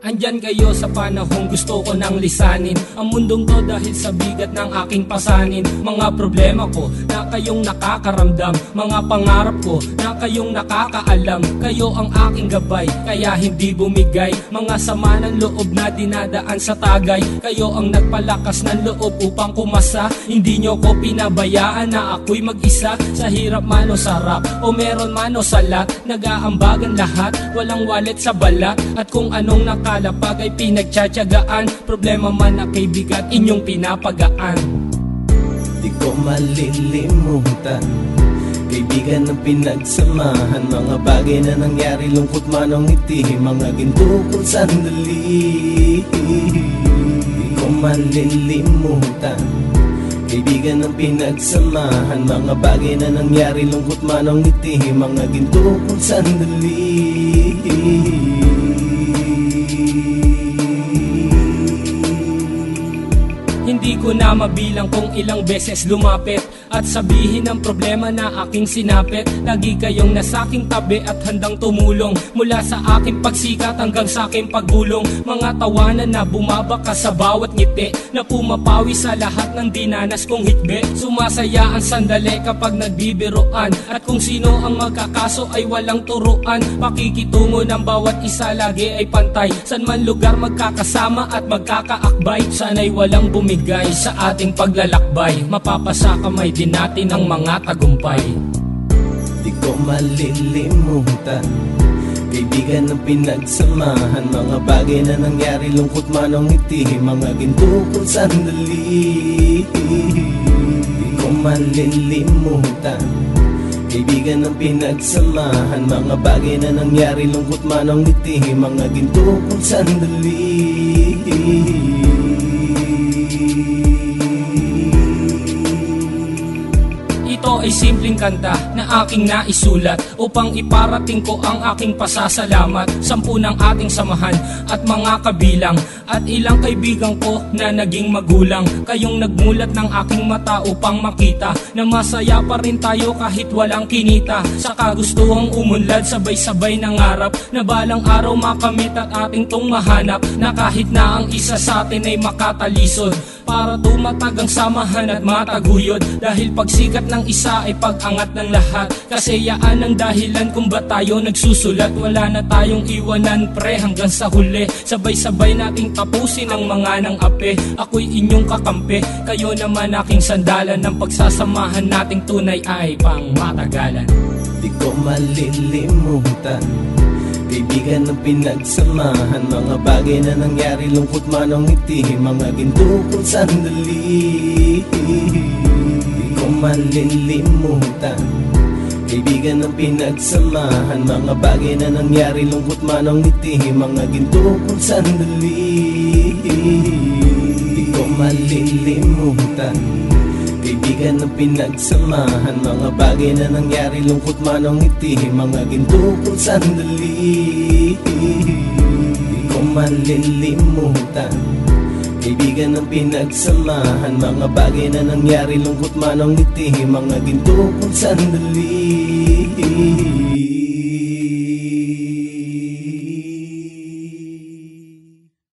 Andyan kayo sa panahong gusto ko nang lisanin ang mundong to dahil sa bigat ng aking pasanin. Mga problema ko na kayong nakakaramdam, mga pangarap ko na kayong nakakaalam. Kayo ang aking gabay, kaya hindi bumigay. Mga sama ng loob na dinadaan sa tagay, kayo ang nagpalakas ng loob upang kumasa. Hindi nyo ko pinabayaan na ako'y mag-isa. Sa hirap man o sarap, o meron man o salat, nag-aambagan lahat, walang wallet sa balat. At kung anong nakalapag ay pinagtsatsagaan, problema man na kaibigan, inyong pinapagaan. Di ko malilimutan, kaibigan ng pinagsamahan, mga bagay na nangyari, lungkot man o ngiti, mga ginto kong sandali. Di ko malilimutan, kaibigan ng pinagsamahan, mga bagay na nangyari, lungkot man o ngiti, mga ginto kong sandali. Hindi ko na mabilang kung ilang beses lumapit at sabihin ang problema na aking sinapit. Lagi kayong nasa aking tabi at handang tumulong, mula sa aking pagsikat hanggang sa aking paggulong. Mga tawanan na bumabaka sa bawat ngiti, na pumapawi sa lahat ng dinanas kong hitbe. Sumasaya ang sandali kapag nagbibiroan, at kung sino ang magkakaso ay walang turuan. Pakikitungo ng bawat isa lagi ay pantay, san man lugar magkakasama at magkakaakbay. Sana'y walang bumigay sa ating paglalakbay, mapapasa kamay din natin ang mga tagumpay. Di ko malilimutan, kaibigan ng pinagsamahan, mga bagay na nangyari, lungkot man o ngiti, mga ginto kong sandali. Di ko malilimutan, kaibigan ng pinagsamahan, mga bagay na nangyari, lungkot man o ngiti, mga ginto kong sandali. Ito ay simpleng kanta na aking naisulat upang iparating ko ang aking pasasalamat. 10 ng ating samahan at mga kabilang, at ilang kaibigan ko na naging magulang. Kayong nagmulat ng aking mata upang makita na masaya pa rin tayo kahit walang kinita. Sa kagustuhang umunlad, sabay-sabay nangarap na balang araw makamit at ating tong mahanap, na kahit na ang isa sa atin ay makatalisod, para tumatag ang samahan at mataguyod. Dahil pagsikat ng isa ay pag-angat ng lahat, kasayaan ang dahilan kung ba't tayo nagsusulat. Wala na tayong iwanan pre hanggang sa huli, sabay-sabay nating tapusin ang mga nang ape. Ako'y inyong kakampi, kayo naman aking sandalan, ng pagsasamahan nating tunay ay pang matagalan. Di ko malilimutan, kaibigan ng pinagsamahan, mga bagay na nangyari, lungkot man o ngiti, mga ginto kong sandali. Di ko malilimutan, kaibigan ng pinagsamahan, mga bagay na nangyari, lungkot man o ngiti, mga ginto kong sandali. Di ko malilimutan, kaibigan ng pinagsamahan, mga bagay na nangyari, lungkot man o ngiti, mga ginto kong sandali. Di ko malilimutan, kaibigan ng pinagsamahan, mga bagay na nangyari, lungkot man o ngiti, mga ginto kong sandali.